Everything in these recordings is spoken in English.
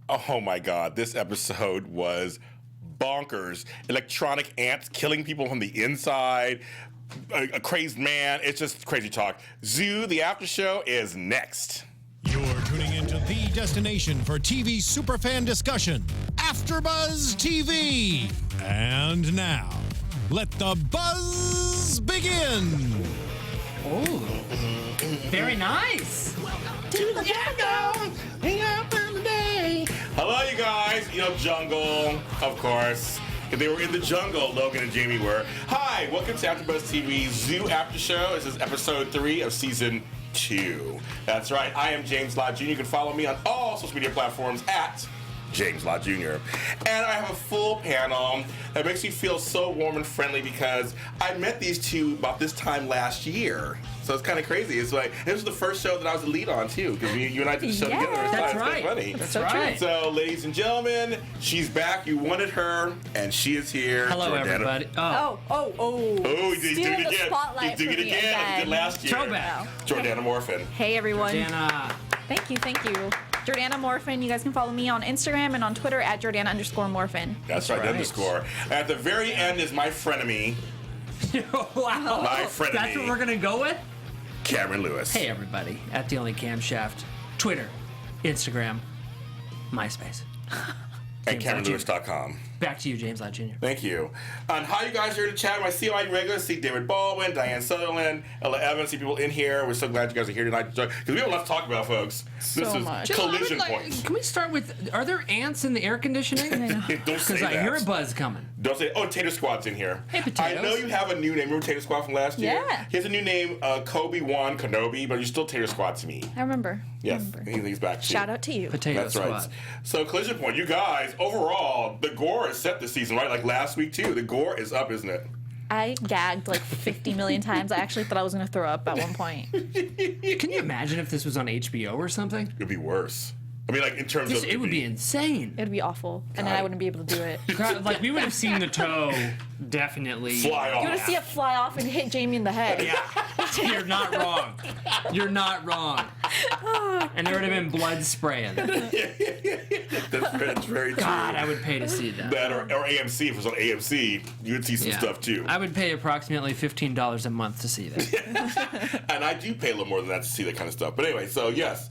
Oh my God, this episode was bonkers. Electronic ants killing people from the inside, a crazed man. It's just crazy talk. Zoo, the after show, is next. You're tuning into the destination for TV superfan discussion, AFTERBUZZ TV. And now, let the buzz begin. Oh, very nice. To the jungle, hello, you guys. You know, jungle, of course. If they were in the jungle, Logan and Jamie were. Hi, welcome to AFTERBUZZ TV Zoo After Show. This is episode 3 of season 2. That's right. I am James Lott Jr. You can follow me on all social media platforms at James Lott Jr. And I have a full panel that makes me feel so warm and friendly because I met these two about this time last year. So it's kind of crazy. It's like, this was the first show that I was the lead on, too, because you and I did the show together. That's right. It's funny. That's right. So, ladies and gentlemen, she's back. You wanted her, and she is here. Hello, Jordana. everybody. Oh, he's doing it again. He's doing it again. He did last year. Throwback. Jordana Morfin. Hey, everyone. Jordana. Thank you. Jordana Morfin. You guys can follow me on Instagram and on Twitter at Jordana_Morfin. That's right, underscore. At the very end is my frenemy. Wow. My frenemy. That's what we're going to go with? Cameron Lewis. Hey, everybody. At The Only Camshaft. Twitter. Instagram. MySpace. And CameronLewis.com. Back to you, James Lott Jr. Thank you. And how you guys here to chat? I see my regulars. See David Baldwin, Diane Sutherland, Ella Evans. See people in here. We're so glad you guys are here tonight because we have a lot to talk about, folks. This is much. collision points. Can we start with, are there ants in the air conditioning? Don't say Because that. I hear a buzz coming. Don't say, oh, Tater Squad's in here. Hey, potatoes. I know you have a new name. Remember Tater Squad from last year? Yeah. He has a new name, Kobe-Wan Kenobi, but you're still Tater Squad to me. I remember. Yes, he's back too. Shout out to you. Potato That's Squad. right. So, collision point, you guys, overall, the gore is set this season, right? Like last week, too. The gore is up, isn't it? I gagged like 50 million times. I actually thought I was going to throw up at one point. Can you imagine if this was on HBO or something? It would be worse. I mean, like, in terms of... It would be insane. It would be awful. And then I wouldn't be able to do it. God, like, we would have seen the toe definitely fly off. You want to see it fly off and hit Jamie in the head. Yeah, you're not wrong. You're not wrong. And there would have been blood spraying. That's very true. God, I would pay to see that. That or AMC, if it was on AMC, you would see some stuff, too. I would pay approximately $15 a month to see that. And I do pay a little more than that to see that kind of stuff. But anyway, so yes,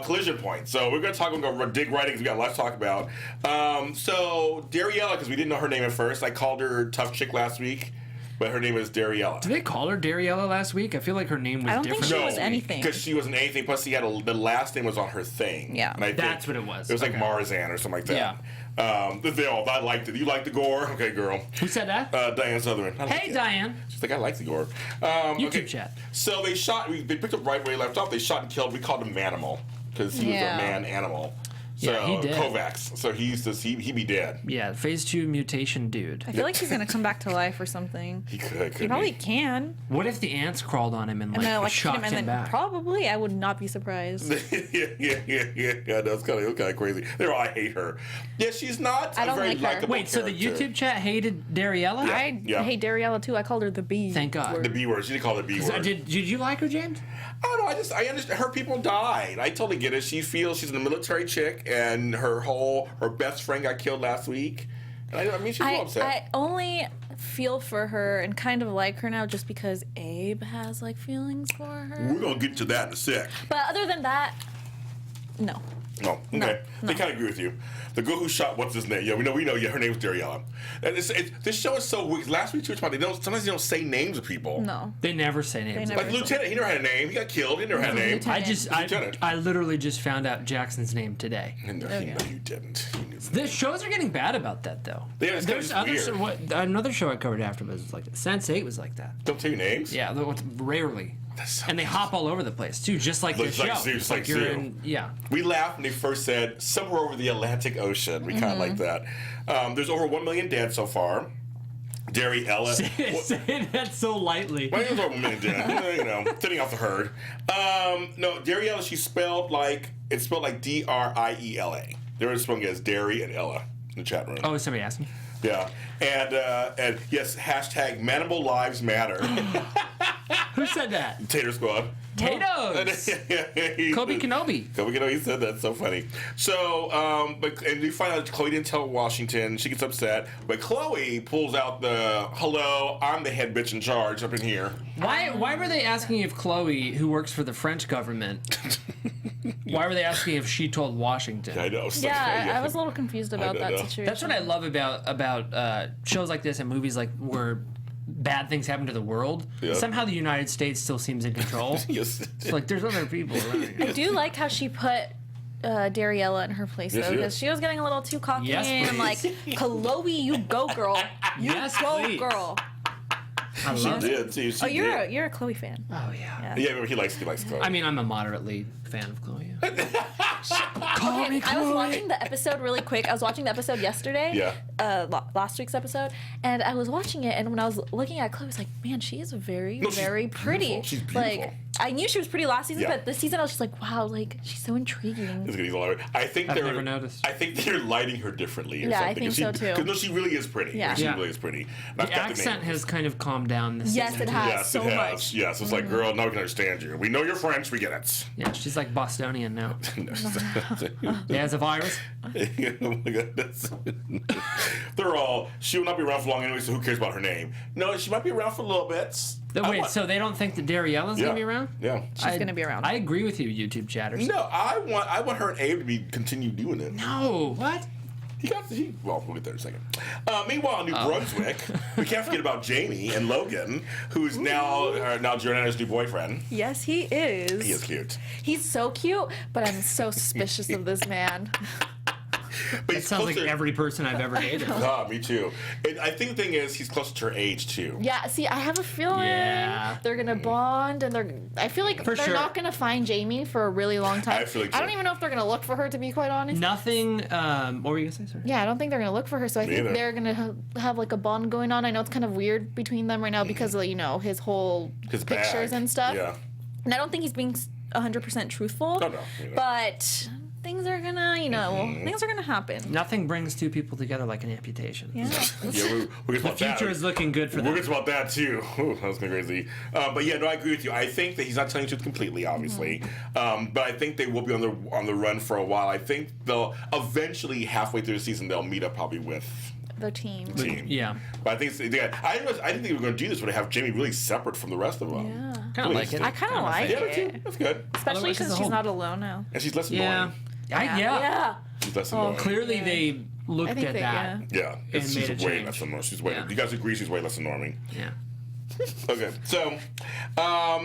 collision point. So we're going to go dig right in because we got a lot to talk about. So Dariella, because we didn't know her name at first, I called her Tough Chick last week, but her name is Dariella. Did they call her Dariella last week? I feel like her name was I don't different. think she was anything. Because she wasn't anything. Plus, she had the last name was on her thing. Yeah. And I That's think what it was. It was like Okay. Marzan or something like that. Yeah. I liked it. You like the gore? Okay, girl. Who said that? Diane Sutherland. I like Hey, it. Diane. She's like, I like the gore. YouTube chat. So they picked up right where he left off. They shot and killed. We called him Manimal because he was a man animal. So Yeah, he did. Kovacs. So he be dead. Yeah, phase 2 mutation dude. I feel like he's going to come back to life or something. He could. He probably can. What if the ants crawled on him and And then like like shocked him and then back? probably I would not be surprised. yeah. That's kind of crazy. They're all, I hate her. Yeah, she's not I a don't very like her. likable Wait, so the character. YouTube chat hated Dariella? I hate Dariella too. I called her the B. Thank God. word. The B word. She didn't call it the B So word. did you like her, James? I don't know. I understand. Her people died. I totally get it. She feels she's a military chick, and her best friend got killed last week. And I mean, she's a little upset. I only feel for her and kind of like her now just because Abe has like feelings for her. We're gonna get to that in a sec. But other than that, no. No, okay. No. They kind of agree with you. The girl who shot, what's his name? Yeah, we know. Yeah, her name's Dariella. And this show is so weird. Last week, sometimes they don't say names of people. No. They never say names. never- Like Lieutenant, he never had a name. He got killed. He never had a name. Lieutenant. I literally just found out Jackson's name today. No, you didn't. You knew. The shows are getting bad about that, though. Yeah, it's There's kinda other weird. another show I covered after was like Sense8 was like that. Don't tell you names. Yeah, rarely. That's so And they hop all over the place too, just like this Looks like show. Zoo, It's like you're Zoo. in, yeah. We laughed when they first said somewhere over the Atlantic Ocean. We kind of like that. There's over 1 million dead so far. Dariella. Say that so lightly. My name's over 1 million dead. Thinning off the herd. No, Dariella. It's spelled like Driela. They're spelling it as Dari and Ella in the chat room. Oh, is somebody asking? Yeah, and yes, hashtag Manimal Lives Matter. Who said that? Tater Squad. Potatoes. Kobe Kenobi. Kobe Kenobi said that. So funny. So, and we find out Chloe didn't tell Washington. She gets upset, but Chloe pulls out the "Hello, I'm the head bitch in charge" up in here. Why were they asking if Chloe, who works for the French government, why were they asking if she told Washington? I know. So I was a little confused about that situation. That's what I love about shows like this and movies like where bad things happen to the world. Yeah. Somehow the United States still seems in control. Yes. It's like there's other people around here. I do like how she put Dariella in her place, Yes, though, she because is. she was getting a little too cocky. Yes, and I'm like, Chloe, you go, girl. You Yes, go, please. girl. I She love it. did too. She You're a Chloe fan. Oh yeah. Yeah, remember, he likes Chloe. I mean, I'm a moderately fan of Chloe. Call me Chloe. I was watching the episode really quick. I was watching the episode yesterday. Yeah. Last week's episode, and I was watching it, and when I was looking at Chloe, I was like, man, she is very, very pretty. Beautiful. She's beautiful. Like, I knew she was pretty last season, Yeah. but this season I was just like, wow, like she's so intriguing. It's gonna be a lot. I think I've they're. never noticed. I think they're lighting her differently. Or Yeah, I something. think so, too. Because no, she really is pretty. Yeah. She Yeah. really is pretty. The accent has kind of calmed down this Yes, season. it has. Yes, so it has. much. Yes, it's like, girl, now we can understand you. We know you're French. We get it. Yeah, she's like Bostonian now. No. Yeah, as a virus. Oh my God, they're all. She will not be around for long anyway. So who cares about her name? No, she might be around for a little bit. Wait, so they don't think that Dariella's Yeah. gonna be around? Yeah. She's gonna be around. I agree with you, YouTube chatters. No, I want her and Abe to continue doing it. No, what? Well, we'll get there in a second. Meanwhile, in New Brunswick, we can't forget about Jamie and Logan, who's now Jordana's new boyfriend. Yes, he is. He is cute. He's so cute, but I'm so suspicious of this man. But It he's sounds like closer. every person I've ever dated. Ah, me too. And I think the thing is, he's closer to her age too. Yeah, see, I have a feeling Yeah. they're gonna bond, and I feel like For they're sure. not gonna find Jamie for a really long time. I feel like I don't so. even know if they're gonna look for her, to be quite honest. Nothing. What were you gonna say, sir? Yeah, I don't think they're gonna look for her, so I think Neither. they're gonna have like a bond going on. I know it's kind of weird between them right now because of, his whole His pictures bag. and stuff. Yeah. And I don't think he's being 100% truthful. No, neither. But things are gonna, things are gonna happen. Nothing brings two people together like an amputation. Yeah. Yeah, we'll get The about that. future is looking good for We'll them. get about that too. Ooh, that was kind of crazy. But yeah, no, I agree with you. I think that he's not telling the truth completely, obviously. But I think they will be on the run for a while. I think they'll eventually, halfway through the season, they'll meet up probably with The team. the team. Yeah. But I think I didn't think they were going to do this, but to have Jamie really separate from the rest of them. Yeah. Kind of like it. I kind of like Yeah, me it. too. That's good. Especially Otherwise, it's since a she's whole- not alone now. And she's less Yeah. annoying. Yeah. She's less annoying. Clearly, Yeah. they looked I think at they- that. Yeah, And she's made a way change. less annoying. She's way. Yeah. You guys agree she's way less annoying? Yeah. Okay,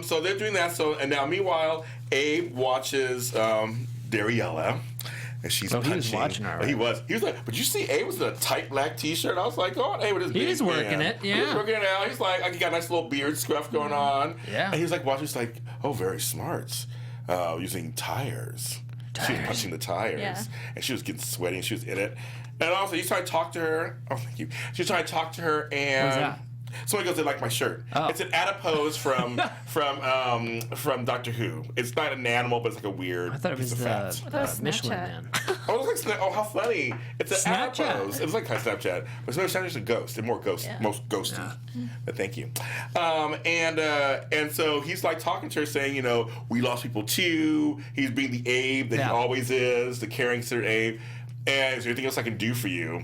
so they're doing that. So and now, meanwhile, Abe watches Dariella, and she's Oh, punching. he was watching her, He right? was like, but you see, Abe was in a tight black T-shirt. I was like, oh, Abe with his He big was working man. it, He was yeah. working it out. He's like, he got a nice little beard scruff going on. Yeah. And he was like watching. He's like, oh, very smart, using tires. She was punching the tires, Yeah. and she was getting sweaty, and she was in it. And also, he's trying to talk to her. Oh, thank you. She was trying to talk to her, and What was that? somebody goes, "They like my shirt." Oh. It's an adipose from Doctor Who. It's not an animal, but it's like a weird I thought it piece was of fat. thought it was Michelin Snapchat. Man. Oh, it looks like how funny! It's an Snapchat. adipose. It was like kind of Snapchat, but Snapchat's a ghost. It's more ghost, Yeah. most ghosty. But thank you. And so he's like talking to her, saying, we lost people too. He's being the Abe that Yeah. he always is, the caring sort of Abe. And is there anything else I can do for you?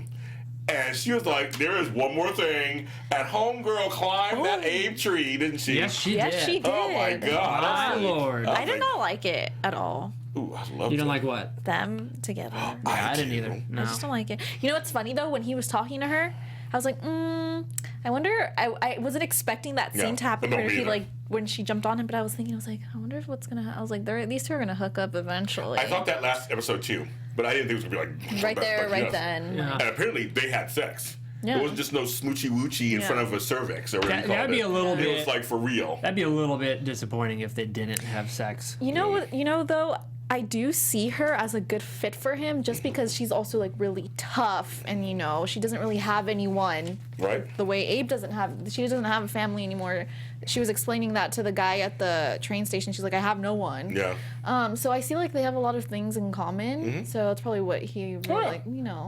And she was like, there is one more thing. And homegirl climbed that Abe tree, didn't she? Yes, she Yes, did. she did. Oh my God. My lord. I I did not like it at all. Ooh, I love You don't it. like what? Them together. Yeah, I didn't do. either. No. I just don't like it. You know what's funny though? When he was talking to her, I was like, I wonder. I wasn't expecting that scene Yeah. to happen. No, Where me he either. when she jumped on him, but I was thinking, I wonder what's gonna. I was like, these two are gonna hook up eventually. I thought that last episode too, but I didn't think it was gonna be like right there, like, right yes. then. Yeah. And apparently they had sex. Yeah. It wasn't just no smoochy woochy in Yeah. front of a cervix or whatever you That'd called be it. a little It bit. was like for real. That'd be a little bit disappointing if they didn't have sex. You know what? You know though, I do see her as a good fit for him just because she's also like really tough and she doesn't really have anyone. Right. The way Abe doesn't have a family anymore. She was explaining that to the guy at the train station. She's like, I have no one. Yeah. So I see like they have a lot of things in common. So that's probably what he really,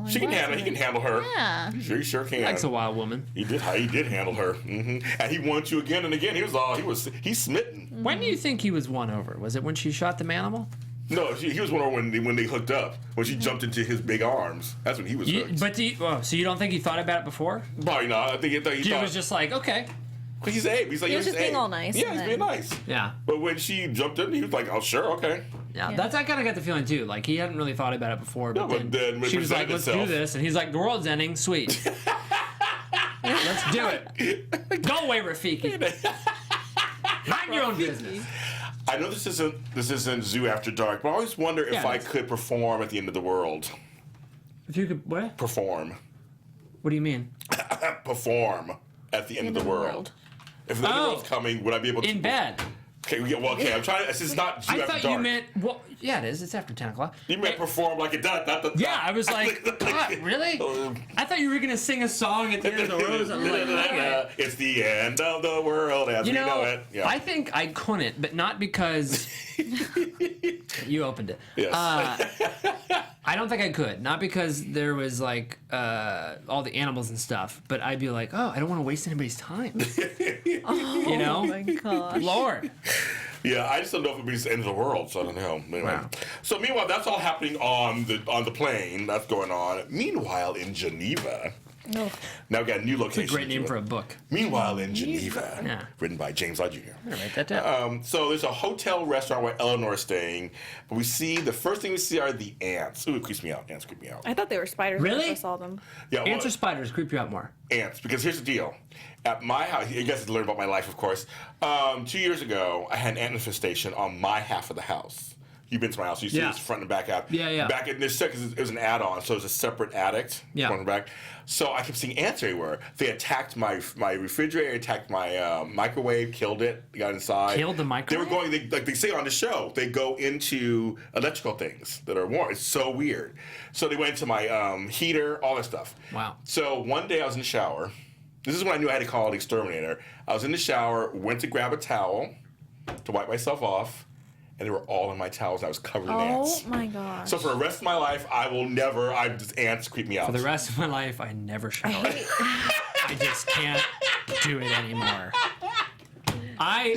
She can handle. He can handle her. Yeah. He sure can. He likes a wild woman. He did handle her. And he wants you again and again. He's smitten. When do you think he was won over? Was it when she shot the manimal? No, he was one of when they hooked up. When she jumped into his big arms. That's when he was hooked. But so you don't think he thought about it before? Probably not. I think he thought. Was just like, okay. He's Abe. He's like, he was just being all nice. Yeah, he's being nice. Yeah. But when she jumped in, he was like, oh, sure, okay. Yeah, that's I kind of got the feeling too. Like he hadn't really thought about it before, but, but then she was like, "Let's do this," and he's like, "The world's ending, sweet. Let's do it. Go away, Rafiki. Mind your own business." I know this isn't Zoo After Dark, but I always wonder if I could perform at the end of the world. If you could, what? Perform. What do you mean? Perform at the end of the world. If the end of the world's coming, would I be able to? In bed. Okay, I'm trying to. This is not Zoo I After thought Dark. you meant. Well, yeah, it is. It's after 10 o'clock. You meant perform like a dot. Yeah, I was like, what, really? I thought you were gonna sing a song at the end of the rose. I'm like, okay. It's the end of the world as we know it. Yeah. I think I couldn't, but not because you opened it. Yes. I don't think I could. Not because there was like all the animals and stuff, but I'd be like, oh, I don't want to waste anybody's time. Oh my gosh. Lord. Yeah, I just don't know if it means the end of the world, so I don't know. Anyway. Wow. So meanwhile, that's all happening on the plane. That's going on. Meanwhile, in Geneva. No. Now we've got a new location. It's a great name for a book. Meanwhile in Geneva. Yeah. Written by James Lott Jr. I'm gonna write that down. So there's a hotel restaurant where Eleanor is staying, but the first thing we see are the ants. Ooh, it creeps me out. Ants creep me out. I thought they were spiders Really? when I saw them. Yeah, Ants or spiders creep you out more? Ants, because here's the deal. At my house, you guys have to learn about my life, of course. 2 years ago, I had an ant infestation on my half of the house. You've been to my house. You see this front and back out. Yeah, yeah. Back in this because it was an add-on, so it was a separate attic. Yeah. Front and back. So I kept seeing ants everywhere. They attacked my refrigerator, attacked my microwave, killed it, got inside. Killed the microwave? They were going, like they say on the show, they go into electrical things that are warm. It's so weird. So they went into my heater, all that stuff. Wow. So one day I was in the shower. This is when I knew I had to call an exterminator. I was in the shower, went to grab a towel to wipe myself off, and they were all in my towels. I was covered in ants. Oh my gosh. So for the rest of my life, just ants creep me out. For the rest of my life, I never shower. I just can't do it anymore. I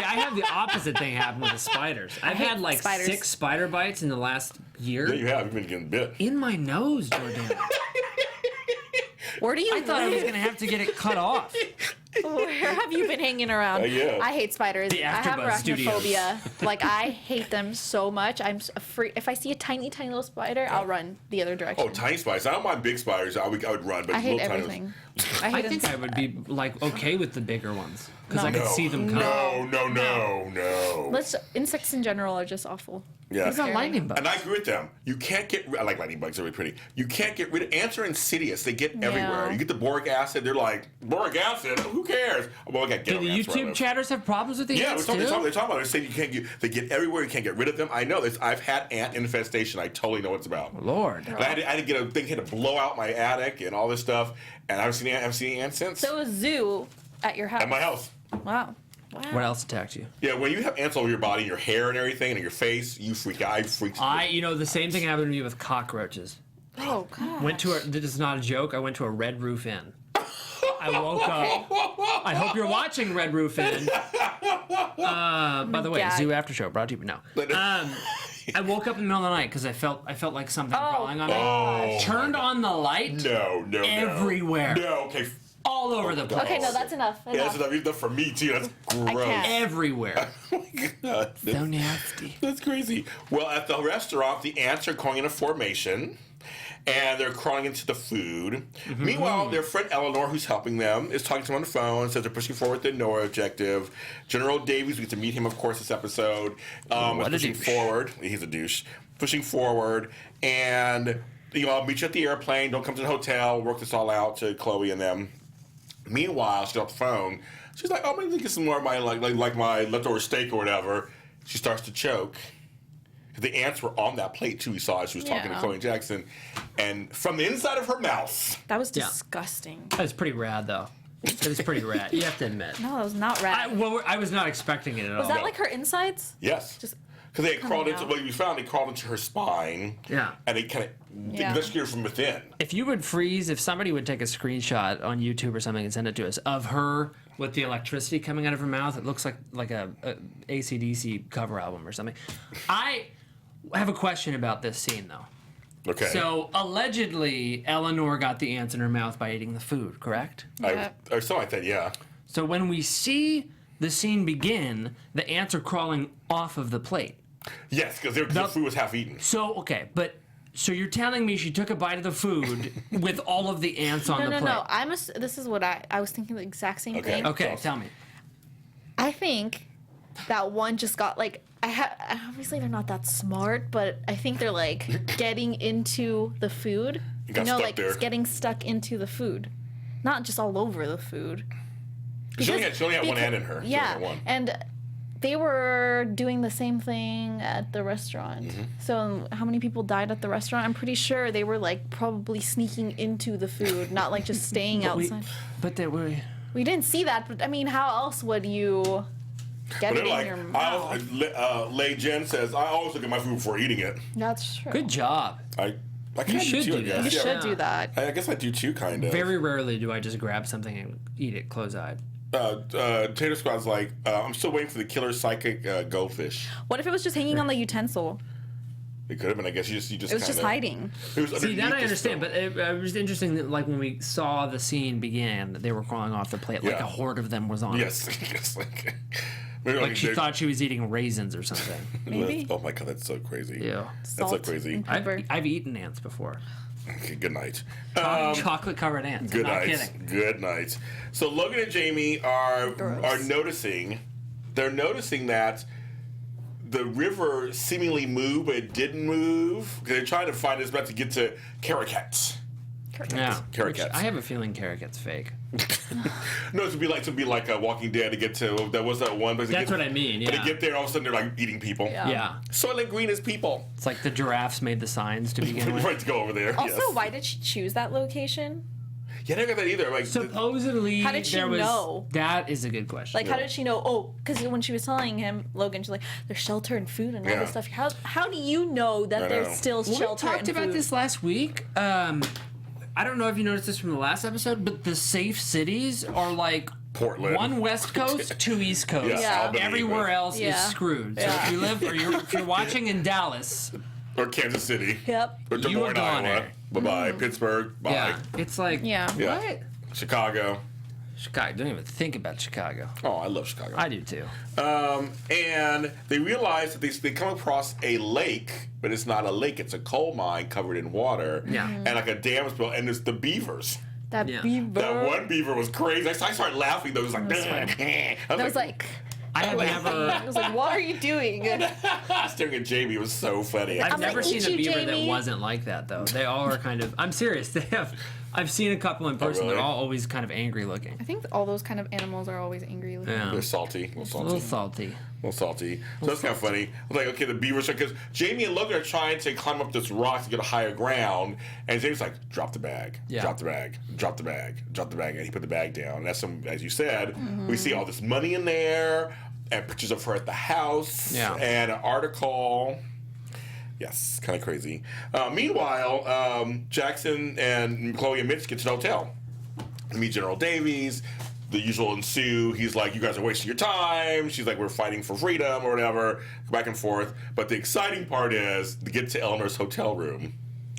have the opposite thing happen with the spiders. I've had like spiders. 6 spider bites in the last year. Yeah, you have. You've been getting bit. In my nose, Jordana. Where do you I thought I was live? going to have to get it cut off. Where have you been hanging around? Yeah. I hate spiders. The I have AFTERBUZZ Studios. arachnophobia. Like, I hate them so much. I'm afraid. If I see a tiny, tiny little spider, I'll run the other direction. Oh, tiny spiders. I don't mind big spiders. I would run, but I hate little tiny everything. I think I would be like okay with the bigger ones because I could see them coming. No. Insects in general are just awful. Yeah. These are lightning bugs. And I agree with them. You can't I like lightning bugs, they're really pretty. You can't get rid of ants are insidious. They get everywhere. You get the boric acid, they're like, boric acid? Who cares? Well, I got Do the YouTube chatters have problems with the ants too? They're talking about it. They're saying they get everywhere, you can't get rid of them. I know this. I've had ant infestation. I totally know what it's about. Lord. I had to get a thing to blow out my attic and all this stuff, and I haven't seen ants since. So a zoo at your house. At my house. Wow. What else attacked you? Yeah, when you have ants all over your body, your hair and everything, and your face, you freak out. The same thing happened to me with cockroaches. Oh god. This is not a joke. I went to a Red Roof Inn. I woke up. I hope you're watching Red Roof Inn. By the way, Gag. Zoo After Show brought to you. No. I woke up in the middle of the night because I felt like something crawling on me. Oh, Turned on the light. No. Everywhere. No, okay. All over the place. Okay, no, that's enough. Yeah, that's enough. Even for me, too. That's gross. can't. Everywhere. Oh my God. So nasty. That's crazy. Well, at the restaurant, the ants are going in a formation, and they're crawling into the food. Mm-hmm. Meanwhile, their friend Eleanor, who's helping them, is talking to them on the phone, says they're pushing forward their NOAA objective. General Davies, we get to meet him, of course, this episode. What a pushing douche. forward. He's a douche. Pushing forward, and I'll meet you at the airplane. Don't come to the hotel. Work this all out to Chloe and them. Meanwhile, she's off the phone. She's like, "Oh, maybe get some more of my like my leftover steak or whatever." She starts to choke, The ants were on that plate too. We saw as she was talking to Chloe Jackson, and from the inside of her mouth. That was disgusting. That was pretty rad, though. It was pretty rad. You have to admit. No, it was not rad. I was not expecting it at all. Was that like her insides? Yes. Just because they had crawled into. out. Well, we found they crawled into her spine. Yeah. And they kind of investigated from within. If you would freeze, if somebody would take a screenshot on YouTube or something and send it to us of her with the electricity coming out of her mouth, it looks like a AC/DC cover album or something. I have a question about this scene though. Okay. So allegedly, Eleanor got the ants in her mouth by eating the food, correct? Or something like that. Yeah. So when we see the scene begin, the ants are crawling off of the plate. Yes, because the food was half eaten. So okay, but. So you're telling me she took a bite of the food with all of the ants on the plate? No. This is what I was thinking the exact same thing. Okay, tell me. I think that one just got like obviously they're not that smart, but I think they're like getting into the food. Got stuck there. It's getting stuck into the food, not just all over the food. She only had one ant in her. Yeah, She only had one. and they were doing the same thing at the restaurant. Mm-hmm. So how many people died at the restaurant? I'm pretty sure they were like probably sneaking into the food, not like just staying outside. We didn't see that, but I mean, how else would you get it in your mouth? Lei Jen says, I always look at my food before eating it. That's true. Good job. I kind of should do too, I do guess. that. You Yeah. should do that. I guess I do too, kind of. Very rarely do I just grab something and eat it close-eyed. Tater Squad's like, I'm still waiting for the killer psychic goldfish. What if it was just hanging on the utensil? It could have been, I guess. You just It was just hiding. It was See, underneath that I the understand, stone. but it was interesting that, like, when we saw the scene begin, that they were crawling off the plate, like Yeah. a horde of them was on it. Yes. Yes, maybe Like she thought she was eating raisins or something. Maybe. Oh my god, that's so crazy. Yeah. That's so Salt crazy. and pepper. I've eaten ants before. Okay, good night. Chocolate-covered ants. Good I'm not night. kidding. Good night. So Logan and Jamie are noticing. They're noticing that the river seemingly moved, but it didn't move. They're trying to find this about to get to Caracat. Yeah. Carrot Which cats. I have a feeling Carrot Cat's fake. No, to be like a Walking Dead to get to that was that one. But That's what I mean, But yeah. they get there, all of a sudden they're like eating people. Yeah. Soylent Green is people. It's like the giraffes made the signs to begin with. Right to go over there. Also, yes. why did she choose that location? Yeah, I never got that either. Like, Supposedly, How did she there was, know? That is a good question. Like, how did she know? Oh, because when she was telling him, Logan, she's like, "There's shelter and food and all Yeah. this stuff." How do you know that I there's know. still Well, shelter we talked and about food? this last week. I don't know if you noticed this from the last episode, but the safe cities are like Portland. one West Coast, two East Coast. Yeah, Albany, Everywhere but- else is Yeah. screwed. So Yeah. if you live or if you're watching in Dallas, or Kansas City. Yep. Or Des You Moines, are Iowa. goner. Bye-bye. Pittsburgh. Bye. yeah, it's like Yeah. Yeah. what? Chicago. Chicago. Don't even think about Chicago. Oh, I love Chicago. I do too. And they realize that they come across a lake, but it's not a lake. It's a coal mine covered in water. Yeah. And like a dam is built, and it's the beavers. That Yeah. beaver. That one beaver was crazy. I started laughing. Though. It was like, I was like, I have never. I was like, what are you doing? staring at Jamie. It was so funny. I've I'm never like, seen "Eat a you, beaver that Jamie." wasn't like that though. They all are kind of. I'm serious. They have. I've seen a couple in person. really? They're all always kind of angry looking. I think all those kind of animals are always angry looking. Yeah. They're salty. A little A salty. little salty. A little salty. So that's kind of funny. I was like, okay, the beavers, because Jamie and Logan are trying to climb up this rock to get a higher ground, and Jamie's like, drop the bag, Yeah. drop the bag, drop the bag, drop the bag, and he put the bag down. And that's some, as you said, we see all this money in there, and pictures of her at the house, Yeah. and an article. Yes, kind of crazy. Meanwhile, Jackson and Chloe and Mitch get to the hotel. They meet General Davies. The usual ensue. He's like, you guys are wasting your time. She's like, we're fighting for freedom or whatever. Back and forth. But the exciting part is to get to Eleanor's hotel room.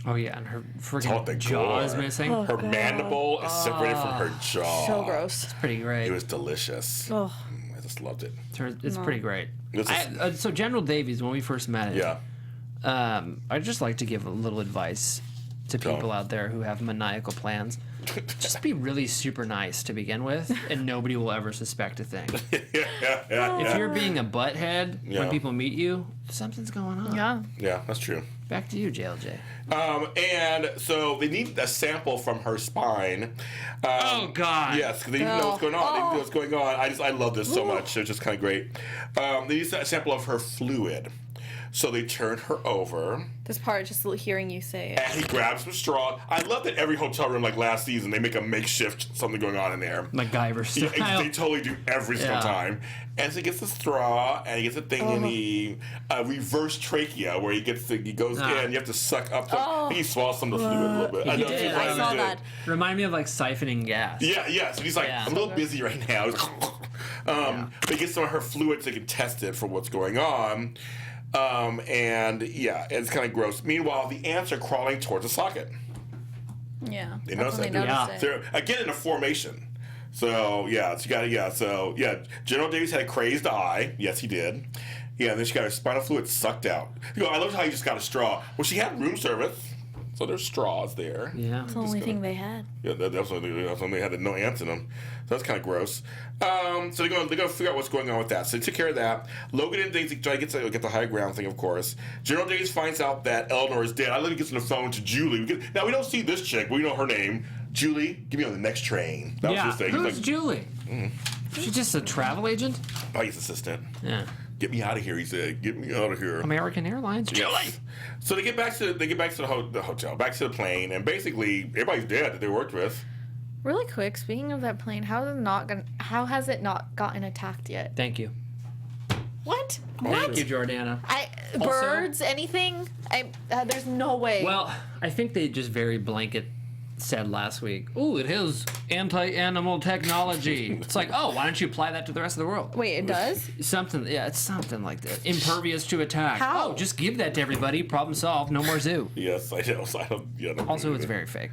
Oh yeah, and her Oh, the freaking jaw is gore. missing. Oh. Her God. mandible is separated from her jaw. So gross. Pretty great. It was delicious. Oh. I just loved it. It's pretty great. This is- So General Davies, when we first met him, Yeah. I'd just like to give a little advice to people out there who have maniacal plans. Just be really super nice to begin with, and nobody will ever suspect a thing. If you're being a butthead Yeah. when people meet you, something's going on. Yeah. Yeah, that's true. Back to you, JLJ. And so they need a sample from her spine. Oh, God. Yes, because they need to know what's going on. They need to know Oh. what's going on. I love this so much. It's just kind of great. They need a sample of her fluid. So they turn her over. This part, just hearing you say it. And he grabs some straw. I love that every hotel room, like last season, they make a makeshift something going on in there. MacGyver style. Yeah, they totally do every single time. And so he gets the straw, and he gets a thing in the reverse trachea, where he goes in, you have to suck up. I think he swallows some of the fluid a little bit. I saw that. Remind me of like siphoning gas. Yeah. So he's like, I'm a little busy right now. But he gets some of her fluid so he can test it for what's going on. And it's kind of gross. Meanwhile, the ants are crawling towards the socket. Yeah. They notice that. They're again in a formation. So General Davies had a crazed eye. Yes, he did. Yeah, and then she got her spinal fluid sucked out. I love how he just got a straw. Well, she had room service, so there's straws there. Yeah, that's the only thing they had. Yeah, that's when they had no ants in them. So that's kind of gross. So they're going to figure out what's going on with that. So they took care of that. Logan and Daisy try to get the high ground thing, of course. General Davies finds out that Eleanor is dead. I love he gets on the phone to Julie. Now, we don't see this chick, but we know her name. Julie, get me on the next train. That was his thing. Who's Julie? She's just a travel agent? Oh, he's assistant. Yeah. Get me out of here, he said. Get me out of here. American Airlines. Julie. So they get back to the hotel, back to the plane, and basically everybody's dead that they worked with. Really quick, speaking of that plane, how has it not gotten attacked yet? Thank you. What? Thank you, Jordana. Birds, anything? There's no way. Well, I think they just very blanket said last week, ooh, it has anti-animal technology. It's like, oh, why don't you apply that to the rest of the world? Wait, it does? It's something like that. Impervious to attack. How? Oh, just give that to everybody. Problem solved. No more zoo. Yes, I know. Also, it's very fake.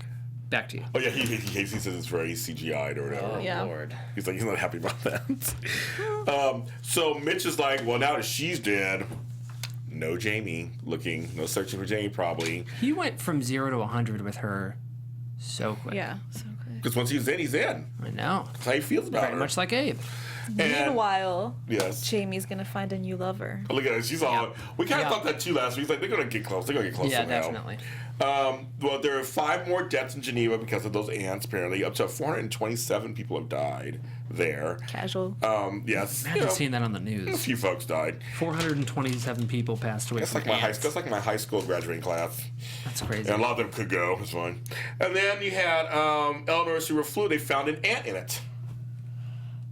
Back to you. Oh yeah, he says it's very CGI'd or whatever. Oh yeah. Lord. He's like, he's not happy about that. So Mitch is like, well, now that she's dead, no Jamie looking, no searching for Jamie probably. He went from 0 to 100 with her so quick. Yeah, so quick. Because once he's in, he's in. I know. That's how he feels about Very her. much like Abe. Meanwhile, yes, Jamie's gonna find a new lover. Look at her. She's all. We kind of thought that too last week. Like they're gonna get close. They're gonna get close. Yeah, somehow. definitely. Well, there are 5 more deaths in Geneva because of those ants. Apparently, up to 427 people have died there. Casual. Yes. Imagine seeing that on the A news. few folks died. 427 people passed away. That's from like my high. ants. That's like my high school graduating class. That's crazy. And a lot of them could go. It's fine. And then you had Eleanor's super flu. They found an ant in it.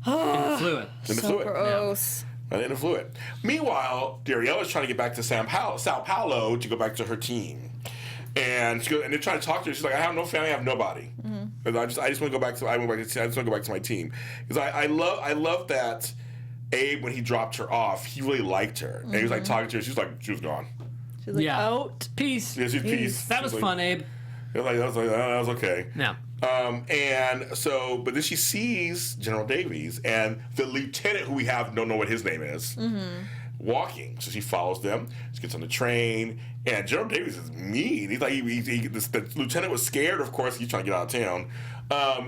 In the fluid. In the So fluid. gross. In the fluid. Meanwhile, Dariella's trying to get back to Sao Paulo to go back to her team. And they're trying to talk to her. She's like, I have no family, I have nobody. Mm-hmm. I just want to go back to. I just want to go back to my team because I love that Abe, when he dropped her off, he really liked her. And he was like talking to her. She was gone. She's like, out. Peace. Yeah, she's peace. That was like, fun, Abe. That was okay. Yeah. And so, but then she sees General Davies and the lieutenant, who we don't know what his name is, walking. So she follows them. She gets on the train, and General Davies is mean. He's like, the lieutenant was scared. Of course, he's trying to get out of town.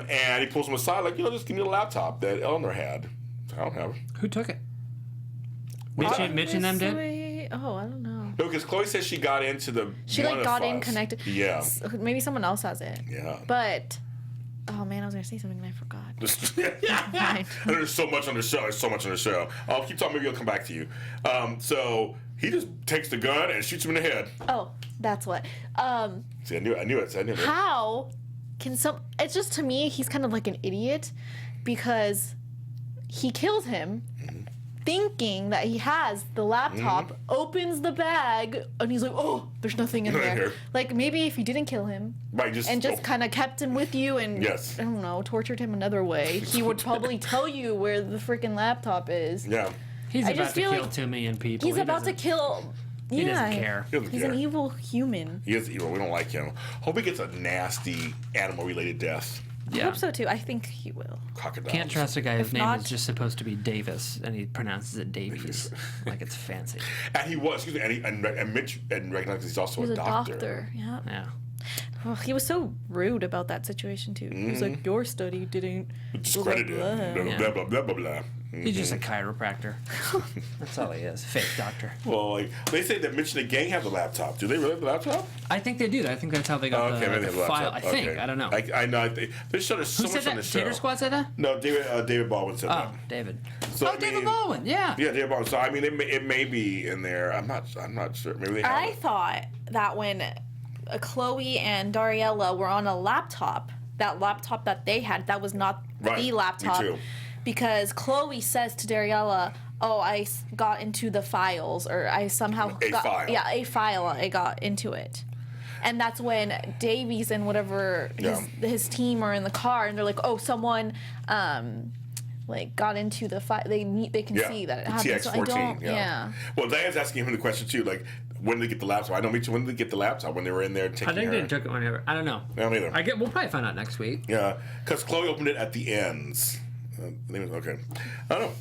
And he pulls him aside, like, just give me the laptop that Eleanor had. I don't have it. Who took it? Mitch and them did? Oh, I don't know. No, because Chloe says she got into the. She got in connected. Yeah. Maybe someone else has it. Yeah. But, oh man, I was gonna say something and I forgot. And there's so much on the show. There's so much on the show. I'll keep talking. Maybe I'll come back to you. So he just takes the gun and shoots him in the head. Oh, that's what. See, I knew it. How can it's just, to me, he's kind of like an idiot because he kills him thinking that he has the laptop, opens the bag, and he's like, oh, there's nothing in there. Like, maybe if you didn't kill him just kind of kept him with you and, I don't know, tortured him another way, he would probably tell you where the freaking laptop is. Yeah. He's about to kill 2 million people. He's about to kill... He doesn't care. He's an evil human. He is evil. We don't like him. Hope he gets a nasty animal-related death. I hope so, too. I think he will. Crocodiles. Can't trust a guy whose name is just supposed to be Davis, and he pronounces it Davies. Like it's fancy. And he was. And Mitch recognizes he's also a doctor. Yeah. Well, he was so rude about that situation, too. He was like, your study didn't... Discredited. Blah, blah, blah, blah, blah. He's just a chiropractor. That's all he is. Fake doctor. Well, like, they say that Mitch and the gang have the laptop. Do they really have the laptop? I think they do. I think that's how they got the file. I think. I don't know. I know. There's so much on the show. Who said that? Tater Squad said that? No, David Baldwin said that. Oh, David. So David Baldwin, yeah. Yeah, David Baldwin. So I mean, it may be in there. I'm not sure. Maybe they have I it. thought that when Chloe and Dariella were on a laptop, that laptop that they had, that was not the laptop. Me too. Because Chloe says to Dariella, "Oh, I got into the files, or I somehow got a file. I got into it." And that's when Davies and whatever his team are in the car, and they're like, "Oh, someone like got into the file." They can see that it happened. TX14. So I don't. Yeah. Well, Diane's asking him the question too, like, when did they get the laptop? I know. Me too. When did they get the laptop? When they were in there taking I think her? they took it whenever. I don't know. I don't either. We'll probably find out next week. Yeah, because Chloe opened it at the ends. Okay, I don't know.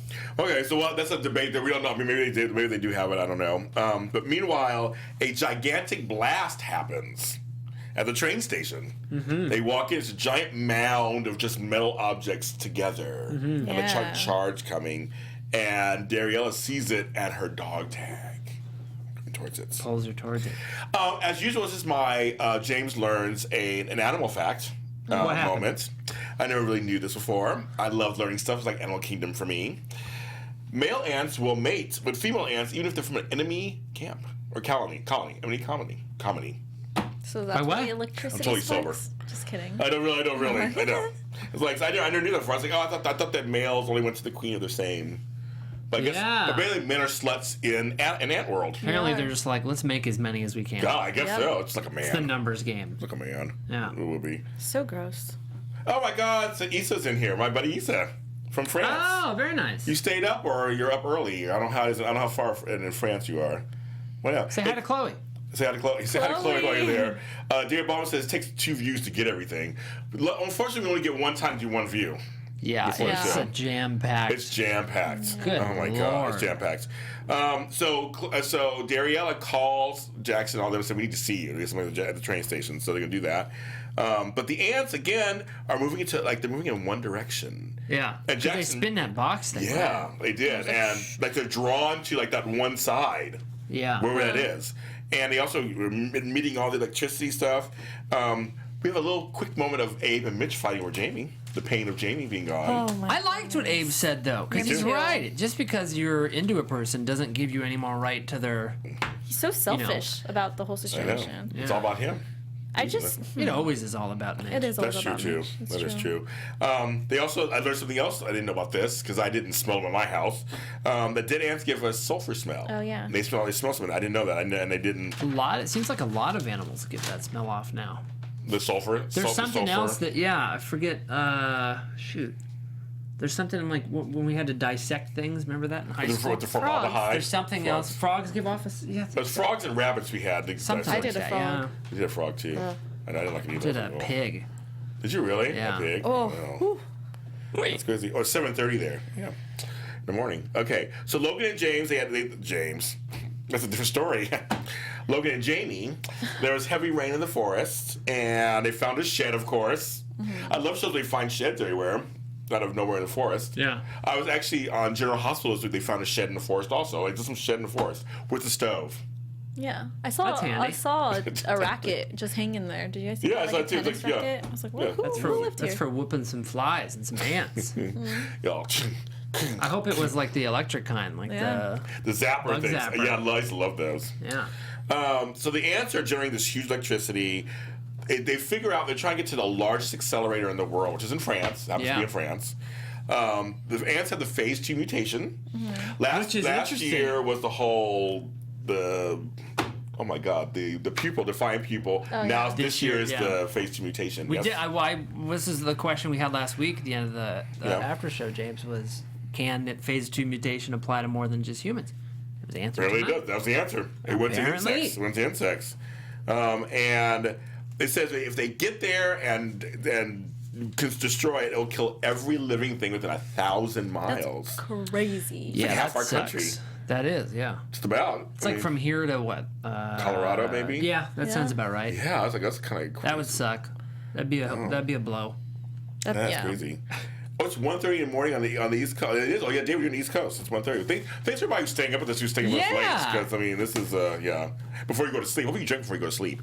Okay, so that's a debate that we don't know. I mean, maybe they do have it. I don't know. But meanwhile, a gigantic blast happens at the train station. Mm-hmm. They walk in. It's a giant mound of just metal objects together, and a charge coming. And Dariella sees it at her dog tag. Towards it. Pulls her towards it. As usual, this is my James learns an animal fact moment. I never really knew this before. I love learning stuff. It's like Animal Kingdom for me. Male ants will mate with female ants even if they're from an enemy camp or colony. So that's why the I'm electricity totally spikes? sober. Just kidding. I don't really. I know. It's like I never knew that before. I was like, I thought that males only went to the queen of the same. But I guess but basically men are sluts in an ant world. Apparently they're just like, let's make as many as we can. Yeah, I guess so. It's like a man. It's the numbers game. It's like a man. Yeah. It would be. So gross. Oh my God! So Issa's in here. My buddy Issa from France. Oh, very nice. You stayed up or you're up early? I don't know how far in France you are. Well, yeah. Say hi to Chloe. Say hi to Chloe. Say hi to Chloe while you're there. Dear Baldwin says it takes 2 views to get everything. Unfortunately, we only get one time to do one view. Yeah, it's a jam-packed. It's jam-packed. Good Oh my God, it's jam-packed. So Dariella calls Jackson and all them and said, we need to see you. There's somebody at the train station, so they're gonna do that. But the ants again are moving they're moving in one direction. Yeah, and Jackson, they spin that box thing. Yeah, right? they did, and like they're drawn to like that one side. Yeah, wherever that is, and they also were emitting all the electricity stuff. We have a little quick moment of Abe and Mitch fighting over Jamie. The pain of Jamie being gone. Oh I liked what Abe said though, because he's right. Just because you're into a person doesn't give you any more right to their. He's so selfish about the whole situation. It's all about him. It always is all about Mitch. It is all That's about true Mitch. too. That is true. I learned something else I didn't know about this because I didn't smell them in my house. The dead ants give a sulfur smell. Oh yeah. They smell something. I didn't know that. And they didn't. It seems like a lot of animals get that smell off now. The sulfur. There's something else that I forget. Shoot. There's something like when we had to dissect things. Remember that in high school? The formaldehyde. There's something else. Frogs give off a. Yeah. There's frogs and rabbits we had. I did a frog. Yeah. We did a frog too. And I didn't like it either. Did a pig. Did you really? Yeah. A pig? Oh. Wait. That's crazy. Oh, 7:30 there. Yeah. In the morning. Okay. So Logan and James, James. That's a different story. Logan and Jamie, there was heavy rain in the forest, and they found a shed, of course. Mm-hmm. I love shows they find sheds everywhere, out of nowhere in the forest. Yeah. I was actually on General Hospital this week. They found a shed in the forest also. Like, just some shed in the forest with a stove. Yeah, I saw a racket just hanging there. Did you guys see that? I saw it too. Tennis racket? I was like, who lived here? That's for whooping some flies and some ants. Y'all. I hope it was like the electric kind, like the zapper things. Zapper. Yeah, I used to love those. Yeah. So the ants are generating this huge electricity. They figure out they're trying to get to the largest accelerator in the world, which is in France. Happens to be in France. The ants have the phase 2 mutation. Mm-hmm. Last year was oh my God, the pupil, defiant pupil. Oh, now this year is the phase 2 mutation. This is the question we had last week at the end of the after show, James, was can that phase 2 mutation apply to more than just humans? It was the answer. Really does. That was the answer. It went to insects. And it says if they get there and can destroy it, it'll kill every living thing within 1,000 miles. That's crazy. Yeah, like half our country. That is, yeah. Just about. It's from here to what? Colorado, maybe. Yeah, that sounds about right. Yeah, I was like, that's kind of crazy. That would suck. That'd be a blow. That's crazy. Oh, it's 1:30 in the morning on the East Coast. It is. Oh, yeah, David, you're on the East Coast. It's 1:30. Thanks for everybody who's staying up with us, who's staying up with us late. Because, I mean, this is, before you go to sleep. Hopefully you drink before you go to sleep.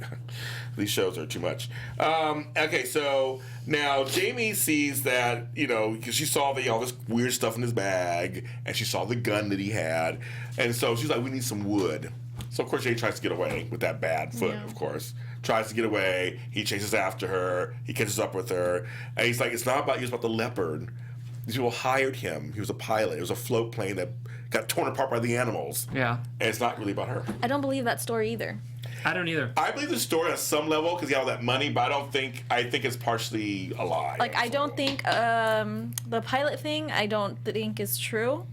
These shows are too much. Okay, so now Jamie sees that, because she saw all this weird stuff in his bag, and she saw the gun that he had. And so she's like, we need some wood. So, of course, Jamie tries to get away with that bad foot, of course. Tries to get away. He chases after her. He catches up with her. And he's like, it's not about you. It's about the leopard. These people hired him. He was a pilot. It was a float plane that got torn apart by the animals. Yeah. And it's not really about her. I don't believe that story either. I don't either. I believe the story on some level because he had all that money, but I think it's partially a lie. Like, I don't think the pilot thing, I don't think is true.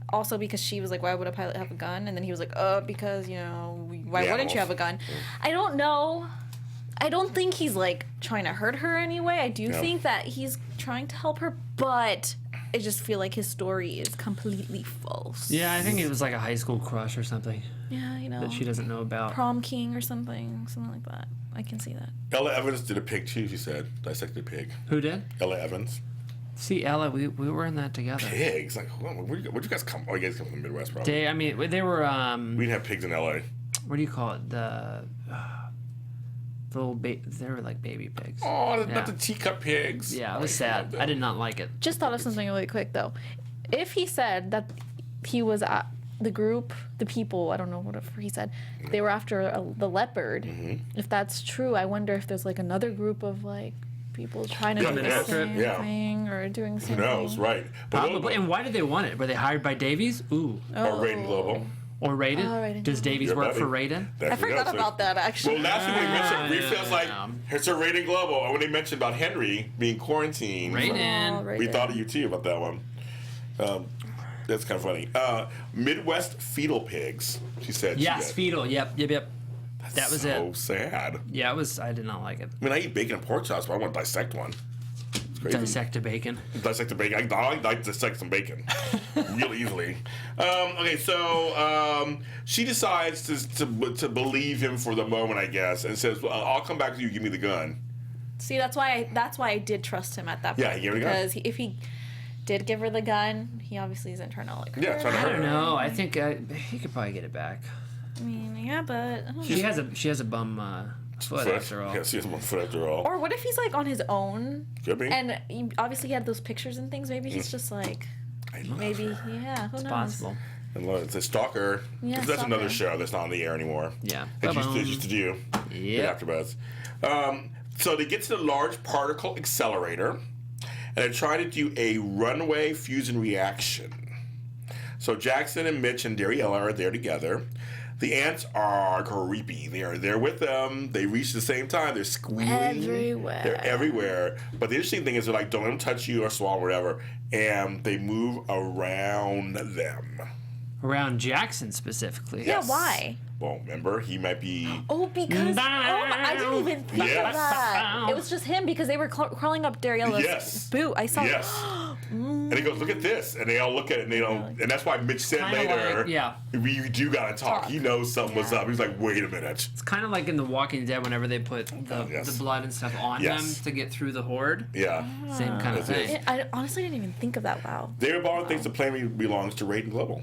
Also because she was like, why would a pilot have a gun? And then he was like, because, why wouldn't you have a gun? I don't know. I don't think he's, like, trying to hurt her anyway. I do think that he's trying to help her, but I just feel like his story is completely false. Yeah, I think it was like a high school crush or something. Yeah, that she doesn't know about. Prom king or something like that. I can see that. Ella Evans did a pig, too, she said. Dissected a pig. Who did? Ella Evans. See, Ella, we were in that together. Pigs? Like, where'd you guys come? Oh, you guys come from the Midwest, probably. They were. We didn't have pigs in L.A. What do you call it? The little they were like baby pigs. Oh, not the teacup pigs. Yeah, it was sad. I did not like it. Just thought of something really quick, though. If he said that he was the group, the people, I don't know, whatever he said, they were after the leopard. Mm-hmm. If that's true, I wonder if there's, like, another group of, like, people trying to do the same thing or doing something. Who knows, right. Probably. And why did they want it? Were they hired by Davies? Ooh. Or Raiden Global. Or Raiden? Does Davies work for Raiden? I forgot about that, actually. Well, last week we mentioned, Reef feels like, it's a Raiden Global. And when they mentioned about Henry being quarantined, Raiden. We thought of you, too, about that one. That's kind of funny. Midwest fetal pigs, she said. Yes, fetal. Yep. That was it. So sad. Yeah, it was. I did not like it. I mean, I eat bacon and pork chops, but I want to dissect one. It's crazy. Dissect a bacon. Dissect a bacon. I like to dissect some bacon real easily. Okay, so she decides to believe him for the moment, I guess, and says, well, "I'll come back to you. Give me the gun." See, that's why I did trust him at that point. Yeah, he gave her the gun. Because if he did give her the gun, he obviously isn't trying to like. Yeah, trying to hurt her. I don't know. I think he could probably get it back. I mean, yeah, but I don't know. She has a bum foot after all. Yeah, she has one foot after all. Or what if he's like on his own? Could be. And obviously he had those pictures and things. Maybe he's just like, maybe who knows? Possible. And look, it's a stalker. Yeah, that's stalker. another show that's not on the air anymore. Yeah. It used to do. Yeah. AfterBuzz. So they get to the large particle accelerator, and they're trying to do a runaway fusion reaction. So Jackson and Mitch and Dariella are there together. The ants are creepy. They are there with them. They reach at the same time. They're squealing. Everywhere. They're everywhere. But the interesting thing is they're like, don't let them touch you or swallow or whatever. And they move around them. Around Jackson specifically. Yeah, why? Well, remember, he might be... Oh, because... I didn't even think of that. It was just him because they were crawling up Dariella's boot. I saw... Yes. And he goes, look at this. And they all look at it, and they don't... And that's why Mitch said later, we do gotta talk. He knows something was up. He's like, wait a minute. It's kind of like in The Walking Dead whenever they put the blood and stuff on them to get through the horde. Yeah. Same kind of thing. I honestly didn't even think of that. Wow. David Baldwin thinks the plane belongs to Raiden Global.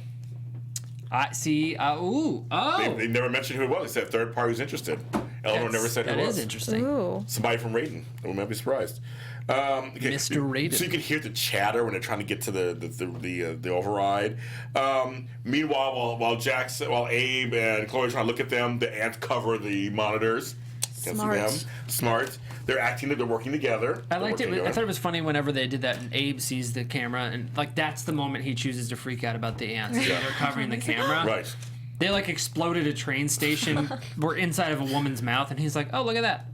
I see. They never mentioned who it was. They said third party was interested. Eleanor never said who it was. That is interesting. Ooh. Somebody from Raiden. We might be surprised. Okay. Mr. Raiden. So you can hear the chatter when they're trying to get to the override. Meanwhile, while Abe and Chloe are trying to look at them, the ants cover the monitors. Smart. They're acting that they're working together. I liked it. I thought it was funny whenever they did that and Abe sees the camera and like that's the moment he chooses to freak out about the ants. Yeah. They're covering the camera. Right. They like exploded a train station. We're inside of a woman's mouth and he's like, oh, look at that.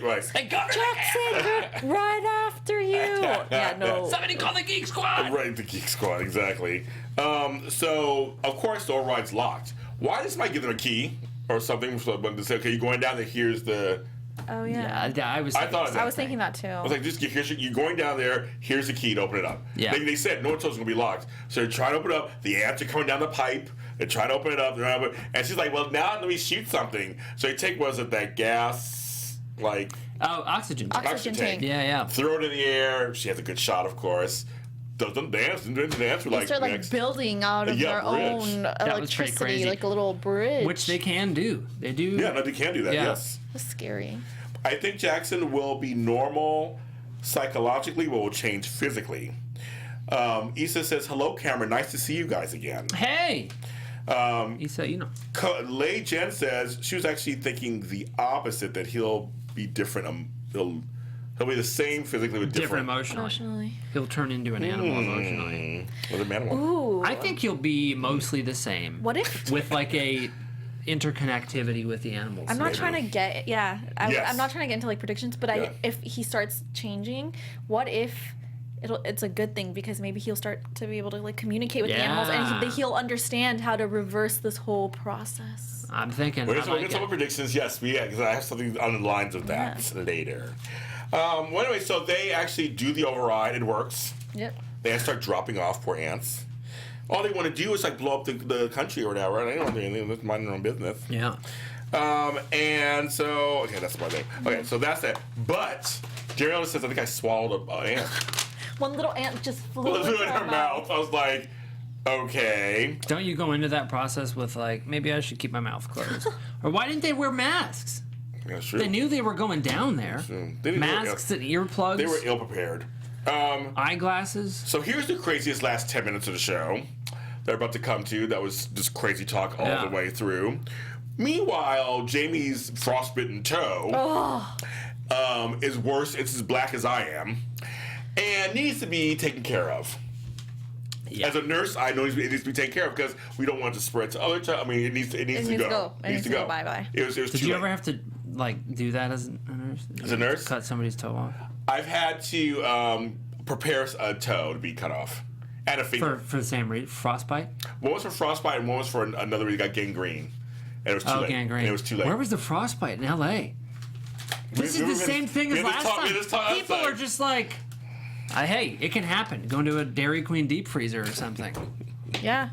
Right. They covered Jackson, right after you. Yeah, no. Somebody call the Geek Squad. Right, the Geek Squad, exactly. So, of course, the override's locked. Why does somebody give them a key or something? But they say, okay, you're going down there, here's the... Oh, yeah. I was thinking that too. I was like, you're going down there, here's the key to open it up. Yeah. They said no one told us it's going to be locked. So they're trying to open it up. The ants are coming down the pipe. They're trying to open it up. And she's like, well, now let me shoot something. So they take, that gas, like... Oh, oxygen tank. Oxygen tank. Yeah. Throw it in the air. She has a good shot, of course. Doesn't dance. They start like building out of their own electricity, like a little bridge. Which they can do. They do. Yeah, no, they can do that. Yeah. Yes. That's scary. I think Jackson will be normal psychologically, but will change physically. Issa says, "Hello, Cameron. Nice to see you guys again." Hey. Issa, you know. Lei Jen says she was actually thinking the opposite, that he'll be different. He'll be the same physically, but different emotionally. He'll turn into an animal emotionally. With an animal. Ooh. I think he'll be mostly the same. What if with like a interconnectivity with the animals? I'm not trying to get I'm not trying to get into like predictions, but if he starts changing, what if it's a good thing, because maybe he'll start to be able to like communicate with the animals, and he'll understand how to reverse this whole process. I'm thinking. We'll get some predictions. Yes, because I have something on the lines of that later. Well, anyway, so they actually do the override. It works. Yep. They start dropping off poor ants. All they want to do is like blow up the country or whatever. They don't want to do anything. They're minding their own business. Yeah. And so, okay, that's my thing. Okay, so that's it. But Jerry says, I think I swallowed an ant. One little ant just flew in her mouth. I was like, okay. Don't you go into that process with like, maybe I should keep my mouth closed? Or why didn't they wear masks? Yeah, sure. They knew they were going down there. Masks and earplugs. They were ill prepared. Eyeglasses. So here's the craziest last 10 minutes of the show they're about to come to. That was just crazy talk all the way through. Meanwhile, Jamie's frostbitten toe is worse. It's as black as I am, and needs to be taken care of. Yeah. As a nurse, I know it needs to be taken care of because we don't want it to spread to other. I mean, it needs to go. It needs to go. Bye. It was Did you ever have to like do that as a nurse? As a nurse, cut somebody's toe off. I've had to prepare a toe to be cut off and a finger for the same reason. Frostbite. One was for frostbite, and one was for another reason. Got gangrene, and it was too late. Gangrene. And it was too late. Where was the frostbite in L.A.? This is the same thing as last time. People are just like, hey, it can happen. Go into a Dairy Queen deep freezer or something. Yeah.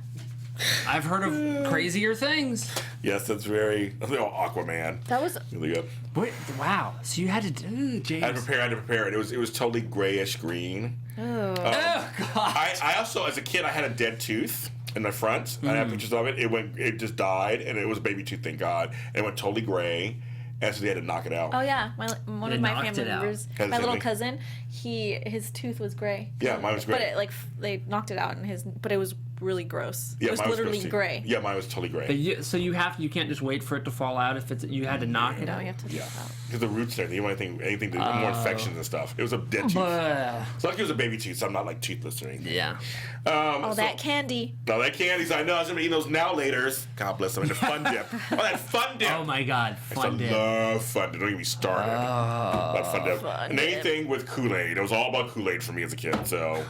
I've heard of crazier things. Yes, that's very Aquaman. That was really good. Wait, wow. So you had to do, James. I had to prepare it. It was totally grayish green. Oh. Oh God. I also, as a kid, I had a dead tooth in my front. I have pictures of it. It just died, and it was a baby tooth, thank God. And it went totally gray. And so they had to knock it out. Oh yeah, one of my family members, my little cousin, his tooth was gray. Yeah, mine was gray. But they knocked it out, but it was really gross. Yeah, it was literally gray. Yeah, mine was totally gray. So you can't just wait for it to fall out if you had to knock it out. You have to knock it out. Because the roots there, you want anything to more infections and stuff. It was a dead tooth. So like it was a baby tooth, so I'm not like toothless or anything. Yeah. That candy. No, that candy's. I know. I'm gonna eat those now laters. God bless them. And the Fun Dip. That Fun Dip. Oh my God, Fun Dip. I love Fun Dip. Don't get me started. About Fun Dip. And anything with Kool-Aid. It was all about Kool-Aid for me as a kid. So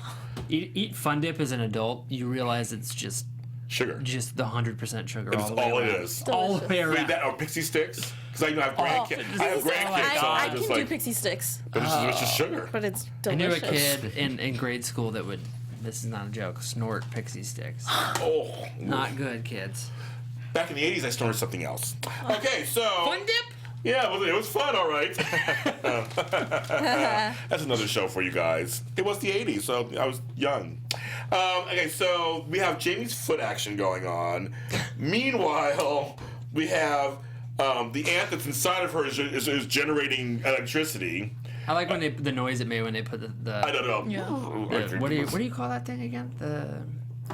eat Fun Dip as an adult, you realize it's just sugar. Just the 100% sugar. That's all it is. All the way around. That or Pixie Sticks. Because I have grandkids. I can do Pixie Sticks. But it's just sugar. But it's delicious. I knew a kid in grade school that would, this is not a joke, snort Pixie Sticks. Oh. Not good, kids. Back in the 80s, I snorted something else. Okay, so... Fun Dip? Yeah, well, it was fun, all right. That's another show for you guys. It was the 80s, so I was young. Okay, so we have Jamie's foot action going on. Meanwhile, we have the ant that's inside of her is generating electricity. I like when the noise it made when they put the I don't know. Yeah. What do you call that thing again?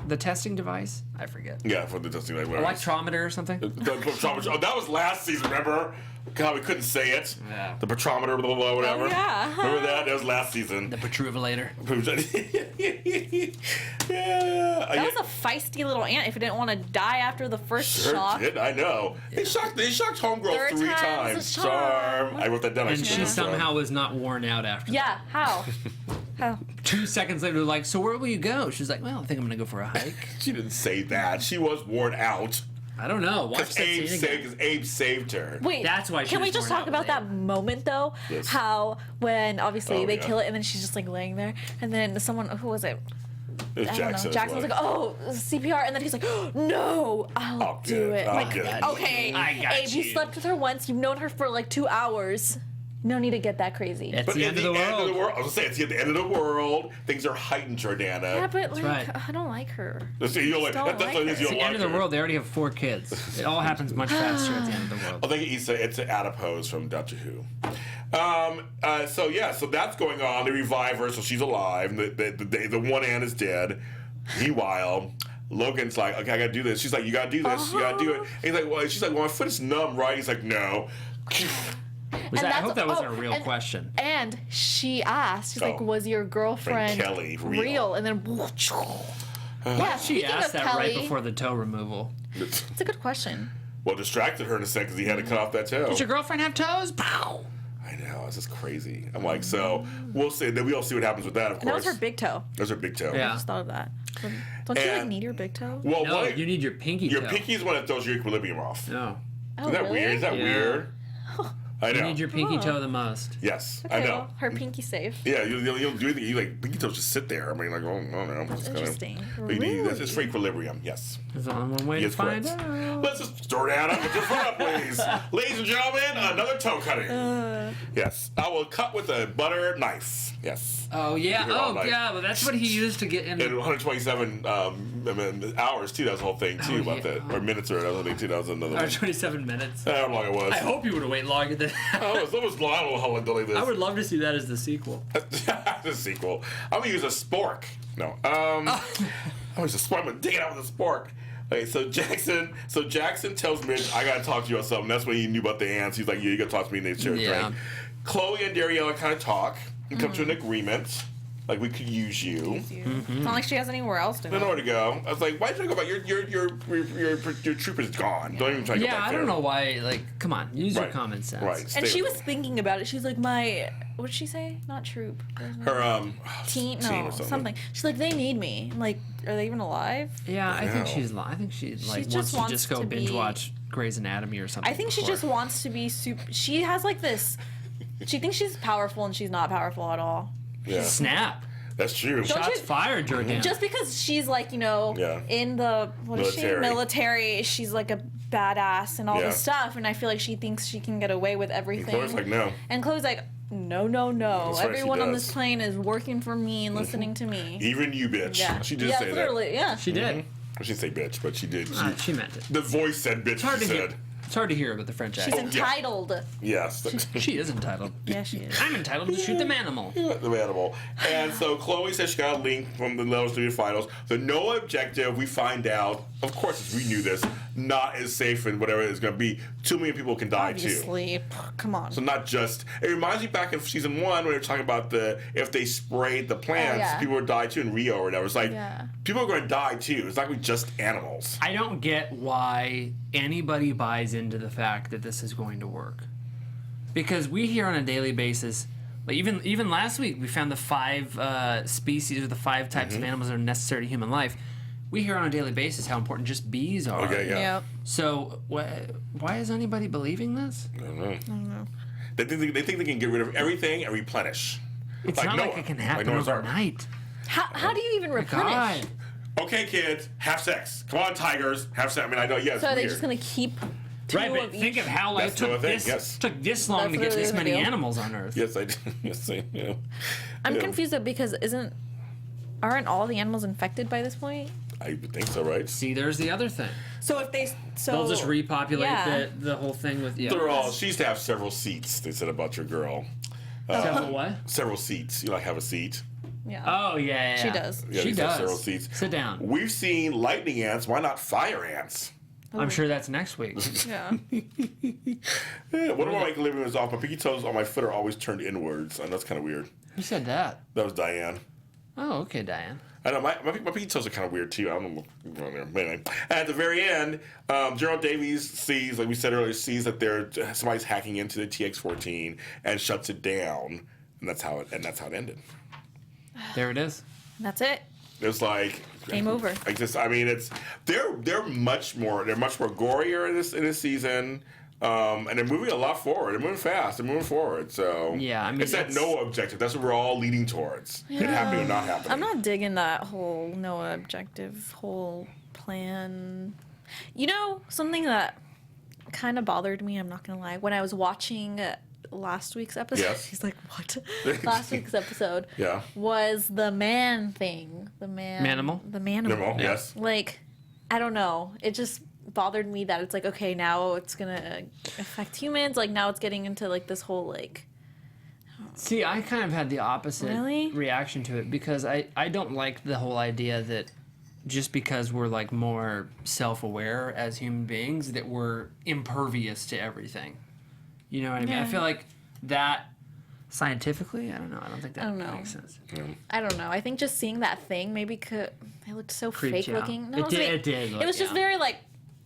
The testing device? I forget. Yeah, for the testing device. Electrometer or something? The petrometer. Oh, that was last season, remember? God, we couldn't say it. Yeah. The petrometer, blah, blah, blah, whatever. Oh, yeah. Remember that? That was last season. The petruvalator. Yeah. That was a feisty little ant if it didn't want to die after the first shock. Did, I know. They shocked Homegirl Third 3 times times. a charm. I wrote that down. And she somehow was not worn out after Yeah, how? How? 2 seconds later, like, so where will you go? She's like, well, I think I'm going to go for a hike. She didn't say that. She was worn out. I don't know. Watch that scene again. Because Abe saved her. Wait, that's why. Can we just talk about that moment though? Yes. How when obviously they kill it and then she's just like laying there and then someone, who was it? It was Jackson. Jackson was like, "Oh, CPR," and then he's like, oh, "No, I'll do it." I'll Like, get it. okay, I got Abe, you slept with her once. You've known her for like 2 hours. No need to get that crazy. It's But the end of the world. I was gonna say it's the end of the world. Things are heightened, Jordana. Yeah, but like right. I don't like her. That's what it is. like You her. don't It's the like end of the her. world. They already have 4 kids. It all happens much faster at the end of the world. I think it's an adipose from Doctor Who. So that's going on. They revive her, so she's alive. The one Anne is dead. Meanwhile, Logan's like, okay, I gotta do this. She's like, you gotta do this. You gotta do it. And he's like, well, she's like, well, my foot is numb, right? He's like, no. I hope that wasn't a real question. And she asked, she's like, was your girlfriend Kelly real? And then, yeah, She asked that right before the toe removal. It's a good question. Well, distracted her in a second because he had to cut off that toe. Does your girlfriend have toes? Pow! I know, this is crazy. I'm like, so we'll see. Then we'll see what happens with that, of And that course. was her big toe. That was her big toe. Yeah. I just thought of that. Don't you like need your big toe? Well, No, you need your pinky toe. Your pinky is one that throws your equilibrium off. No. Oh, Isn't that really? weird? Is that Yeah. weird? I know. You need your pinky toe the most. Yes, Okay, I know. well, her pinky safe. Yeah, you don't do anything. You like pinky toes just sit there. I mean, like, oh no. That's interesting. It's for equilibrium. Yes. There's only one way Yes, to find correct. out. Let's just Jordana, put your foot up, please. Ladies and gentlemen, another toe cutting. Yes, I will cut with a butter knife. Yes. Oh yeah. You're all Oh nice. yeah. Well, that's what he used to get in. And 127 hours too. That was the whole thing too about yeah. that, or minutes or that was the thing too. That was another one. 27 minutes. How long it was? I hope you would have waited longer than that. Oh, it was long. I don't know how long to delay this. I would love to see that as the sequel. The sequel. I'm gonna use a spork. No. I'm gonna use a spork. I'm gonna dig it out with a spork. Okay, so Jackson tells Mitch, I gotta talk to you about something. That's when he knew about the ants. He's like, yeah, you gotta talk to me, and they share a drink. Chloe and Dariella kind of talk and come to an agreement. Like, we could use you. It's not like she has anywhere else to I don't know go. where to go. I was like, why did you go back? Your troop is gone. Don't even try to go back Yeah, I there. don't know why. Like, come on, use your Right. common sense. Right. And stay she with was thinking about it. She's like, what did she say? Not troop. her Team? team No, or something. She's like, they need me. I'm like, are they even alive? Yeah, I think Wow. she's. I think she like just wants to just go to binge be- watch Grey's Anatomy or something. I think she before. just wants to be super. She has like this. She thinks she's powerful and she's not powerful at all. Yeah, Snap. that's true. Don't Shots you- fired, Jordana. Just because she's like, Yeah. in the Military. military, she's like a badass and all Yeah. this stuff, and I feel like she thinks she can get away with everything. Chloe's like, no. And Chloe's like, no. That's right, she Everyone on does. this plane is working for me and listening to me. Even you, bitch. Yeah, She did yeah, say literally, yeah. she did. that. She didn't say bitch, but she did. She meant it. The voice said bitch. It's hard She to hear. said. It's hard to hear with the French She's accent. entitled. Yes. She is entitled. Yeah, she is. I'm entitled to shoot the animal. The animal. And so Chloe says she got a link from the levels to the finals. The Noah objective, we find out, of course, as we knew this, not as safe and whatever it's going to be. 2 million people can die too. Obviously, come on. So not just, it reminds me back in season 1 when they were talking about if they sprayed the plants, yeah. people would die too in Rio or whatever. It's like, Yeah. people are going to die too. It's not going to be just animals. I don't get why anybody buys into the fact that this is going to work. Because we hear on a daily basis, like even last week, we found the 5 species or the 5 types of animals that are necessary to human life. We hear on a daily basis how important just bees are. Okay, yeah. Yep. So why is anybody believing this? I don't know. They think they can get rid of everything and replenish. It's Like not Noah. like it can Like happen Noah's Ark. overnight. How do you even replenish? God. Okay, kids, have sex. Come on, tigers, have sex. I mean, I know, yes. So are they weird. just gonna keep two Right, but of think each? of how like, That's the thing, yes. took this long That's to get what this they're many gonna do. animals on Earth. Yes, I do. Yes, I do. I'm Yeah. confused though because aren't all the animals infected by this point? I would think so, right? See, there's the other thing. So if they They'll just repopulate yeah. the whole thing with They're all. She used to have several seats. They said about your girl. Several what? Several seats. You like have a seat. Yeah. Oh yeah, She does. Yeah, She these have does. several seats. Sit down. We've seen lightning ants. Why not fire ants? I'm sure that's next week. Yeah. Yeah, one of my equilibrium is off. My pinky toes on my foot are always turned inwards, and that's kind of weird. Who said that? That was Diane. Oh, okay, Diane. I know my pinky toes are kind of weird too. I don't know what's going on there. Anyway, at the very end, Gerald Davies sees, like we said earlier, sees that somebody's hacking into the TX-14 and shuts it down, and that's how it ended. There it is. That's it. It's like Game over. They're much more gorier in this season. And they're moving a lot forward. They're moving fast. They're moving forward. So Yeah, I mean, it's that it's- Noah objective. That's what we're all leading towards. It happening or not happening. I'm not digging that whole Noah objective, whole plan. You know, something that kind of bothered me, I'm not going to lie, when I was watching last week's episode. Yes. He's like, what? Last week's episode. Yeah. Was the man thing. The man. Manimal? The manimal. Manimal, yes. Like, I don't know. It just bothered me that it's like, okay, now it's gonna affect humans. Like, now it's getting into like this whole like. See, I kind of had the opposite reaction to it because I don't like the whole idea that just because we're like more self-aware as human beings that we're impervious to everything. You know what I mean? Yeah. I feel like that scientifically, I don't know. I don't think that makes sense. I don't know. I think just seeing that thing maybe it looked so Creeped fake you out. looking. No, It did It was just yeah. very like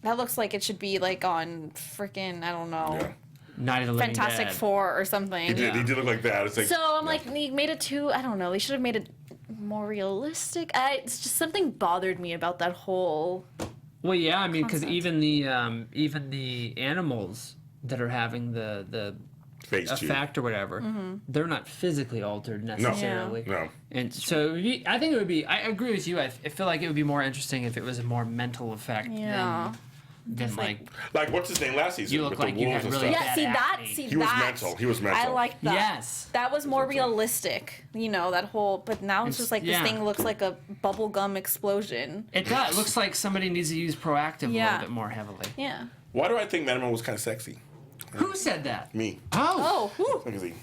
that looks like it should be like on freaking I don't know. Yeah. Night of the Living Fantastic Dead. Four or something. He did look like that. It's like, So I'm like, they made it too. I don't know. They should have made it more realistic. It's just something bothered me about that whole. Well, yeah, I mean, because concept. even the animals that are having the Phase 2. effect or whatever, they're not physically altered necessarily. No. And so I think it would be. I agree with you. I feel like it would be more interesting if it was a more mental effect than like. Like, what's his name last season? You look with like the you wolves had and really stuff? bad acne. He was mental. He was mental. I like that. Yes. That was more realistic. You know, that whole. But now it's just like this thing looks like a bubblegum explosion. It does. It looks like somebody needs to use Proactive a little bit more heavily. Yeah. Why do I think Manimal was kind of sexy? Who said that? Me. Oh. Because he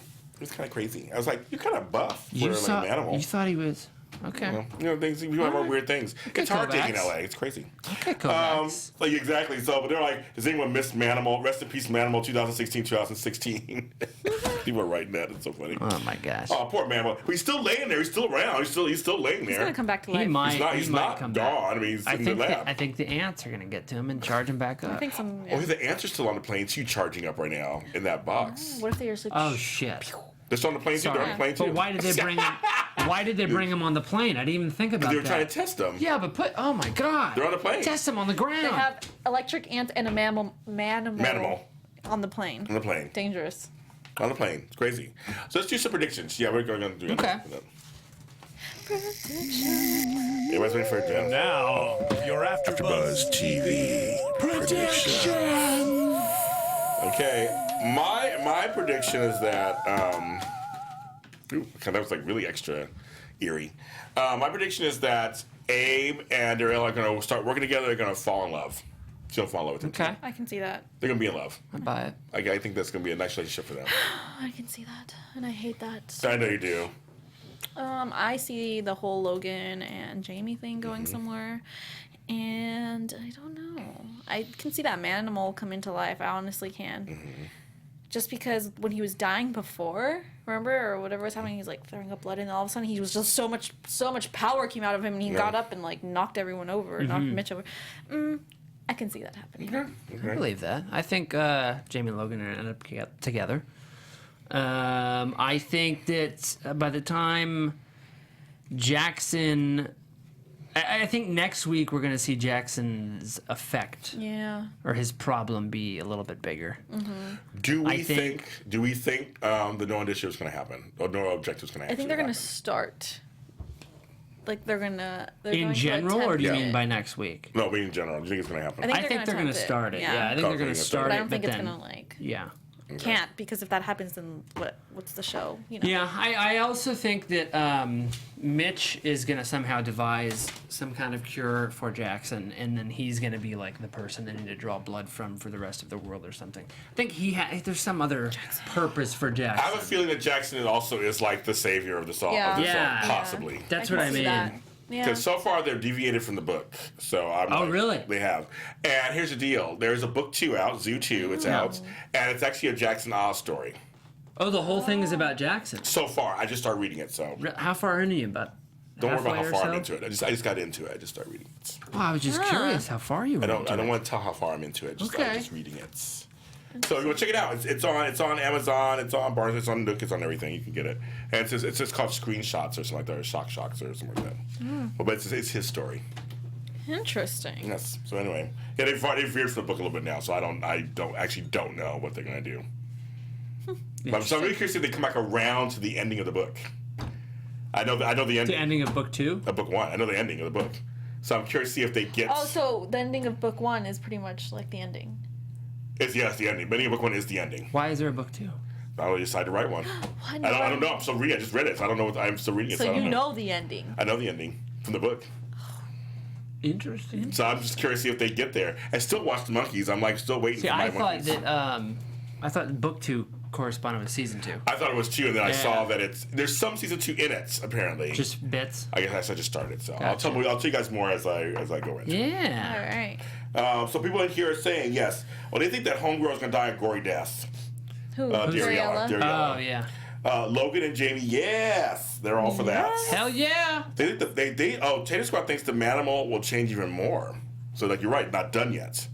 was kind of crazy. I was like, you're kind of buff for You like an animal. You thought he was. Okay. You know, things. You have weird things. It's hard Kovacs. digging in LA. It's crazy. Okay, Kovacs. Like exactly. So, but they're like, does anyone miss Manimal? Rest in peace, Manimal. 2016, 2016. People are writing that. It's so funny. Oh my gosh. Oh, poor Manimal. But he's still laying there. He's still around. He's still laying there. He's gonna come back to life. He might. He's he might not come gone. back. I mean, he's I in think the lab. I think the ants are gonna get to him and charge him back up. I think some. Oh, the ants are still on the plane too, charging up right now in that box. What if they just like? Oh shit. They're still on the plane too. They're on the plane too. But why did they bring him? Why did they bring him on the plane? I didn't even think about They that. were trying to test them. Yeah, but oh my god. They're on the plane. Test him on the ground. They have electric ant and a manimal on the plane. On the plane. Dangerous. On the plane. It's crazy. So let's do some predictions. Yeah, we're going to do Okay. Everybody's waiting for it, Jen. Now, your AfterBuzz TV prediction. Okay, my prediction is that that was like really extra eerie. My prediction is that Abe and Ariel are going to start working together. They're going to fall in love. She's going to fall in love with him. Okay. I can see that. They're going to be in love. I buy it. I think that's going to be a nice relationship for them. I can see that, and I hate that. I know you do. I see the whole Logan and Jamie thing going somewhere, and I don't know. I can see that manimal come into life. I honestly can. Just because when he was dying before, remember, or whatever was happening, he's like throwing up blood, and all of a sudden he was just so much power came out of him, and he got up and like knocked everyone over, knocked Mitch over. I can see that happening. I believe that. I think Jamie and Logan are going to end up together. I think that by the time Jackson... I think next week we're going to see Jackson's effect Yeah. or his problem be a little bit bigger. Do we I think- think the no initiative is going to happen, or no objective is going to happen? I think they're gonna start. Like they're gonna. In general, or do you mean by? by next week? No, I mean in general. Do you think it's going to happen? I think I they're think gonna they're going to attempt it. start it. Yeah. Yeah, I think they're going to start But it. I don't think it's then, gonna like. Yeah. Can't, because if that happens, then what's the show? You know. Yeah, I also think that Mitch is going to somehow devise some kind of cure for Jackson, and then he's going to be like the person they need to draw blood from for the rest of the world or something. I think there's some other purpose for I Jackson. have a feeling that Jackson also is like the savior of the song, Yeah. possibly. That's I what can I see mean. that. Yeah. Because so far they've deviated from the book. So I'm Oh, like, really? They have. And here's the deal. There's a book 2 out, Zoo 2, it's out. And it's actually a Jackson Oz story. Oh, the whole thing is about Jackson. So far. I just started reading it, so How far into you? About don't worry about halfway how or far I'm so? into it. I just got into it. I just started reading it. Oh, I was just curious how far you were. I don't into it. want to tell how far I'm into it. Okay. I'm just reading it. So you want to check it out. It's on Amazon, it's on Barnes, it's on Nook, it's on everything. You can get it. And it's just called Screenshots or something like that, or Shocks or something like that. But it's his story. Interesting. Yes. So anyway, yeah, they've veered from the book a little bit now, so I don't know what they're gonna do. But so I'm really curious if they come back around to the ending of the book. I know the ending. The ending of book 2? Of book 1. I know the ending of the book. So I'm curious to see if they get. Oh, so the ending of book 1 is pretty much like the ending. It's the ending. The ending of book 1 is the ending. Why is there a book 2? I decided to write one. I don't know. I'm still reading. I just read it. So I don't know. I'm still reading it. So I don't you know the ending. I know the ending from the book. Interesting. So I'm just curious to see if they get there. I still watch the monkeys. I'm like still waiting for my monkeys. I thought book 2 corresponded with season 2. I thought it was 2, and then I saw that there's some season 2 in it apparently. Just bits. I guess I just started. So Gotcha. I'll tell you guys more as I go into it. Yeah. All right. So people in here are saying yes. Well, they think that Homegirl is gonna die a gory death. Who? Dariella. Oh yeah. Logan and Jamie, yes, they're all for that. Hell yeah. They think that Tater Squad thinks the Manimal will change even more. So like you're right, not done yet.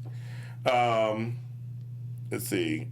Let's see.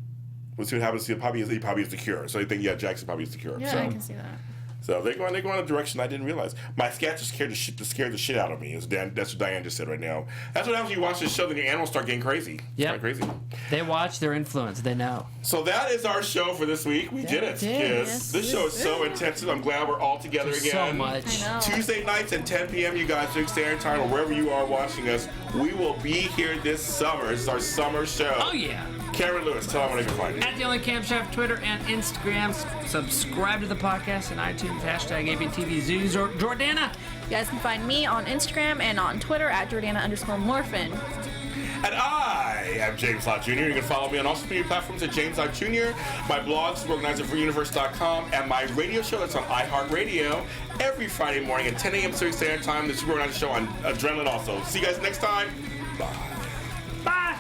We'll see what happens. He probably is the cure. So they think Jackson probably is the cure. Yeah, so, I can see that. So they go in a direction I didn't realize. My scat just scared the shit out of me. That's what Diane just said right now. That's what happens when you watch this show. Then your animals start getting crazy. Yeah. Crazy. They watch, they're influenced. They know. So that is our show for this week. We did it, kids. Yes. This show is so intensive. I'm glad we're all together again. So much. I know. Tuesday nights at 10 p.m. You guys, Pacific Standard Time, or wherever you are watching us. We will be here this summer. This is our summer show. Oh yeah. Cameron Lewis, tell them where they can find you. At The Only Cam Chef, Twitter and Instagram. Subscribe to the podcast and iTunes, #ABTVZoo. Jordana. You guys can find me on Instagram and on Twitter at Jordana_Morfin. And I am James Lott Jr. You can follow me on all social media platforms at James Lott Jr. My blog is organizerforuniverse.com, and my radio show that's on iHeartRadio every Friday morning at 10 a.m. Pacific Standard Time. The Super Organizer Show on Adrenaline also. See you guys next time. Bye. Bye.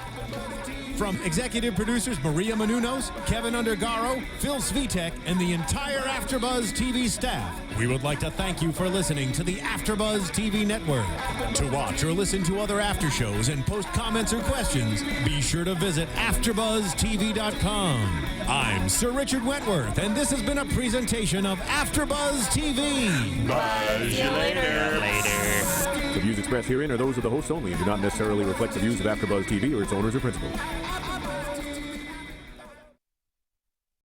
From executive producers Maria Menounos, Kevin Undergaro, Phil Svitek, and the entire AfterBuzz TV staff, we would like to thank you for listening to the AfterBuzz TV network. To watch or listen to other after shows and post comments or questions, be sure to visit AfterBuzzTV.com. I'm Sir Richard Wentworth, and this has been a presentation of AfterBuzz TV. Bye. See you later. The views expressed herein are those of the hosts only and do not necessarily reflect the views of AfterBuzz TV or its owners or principals.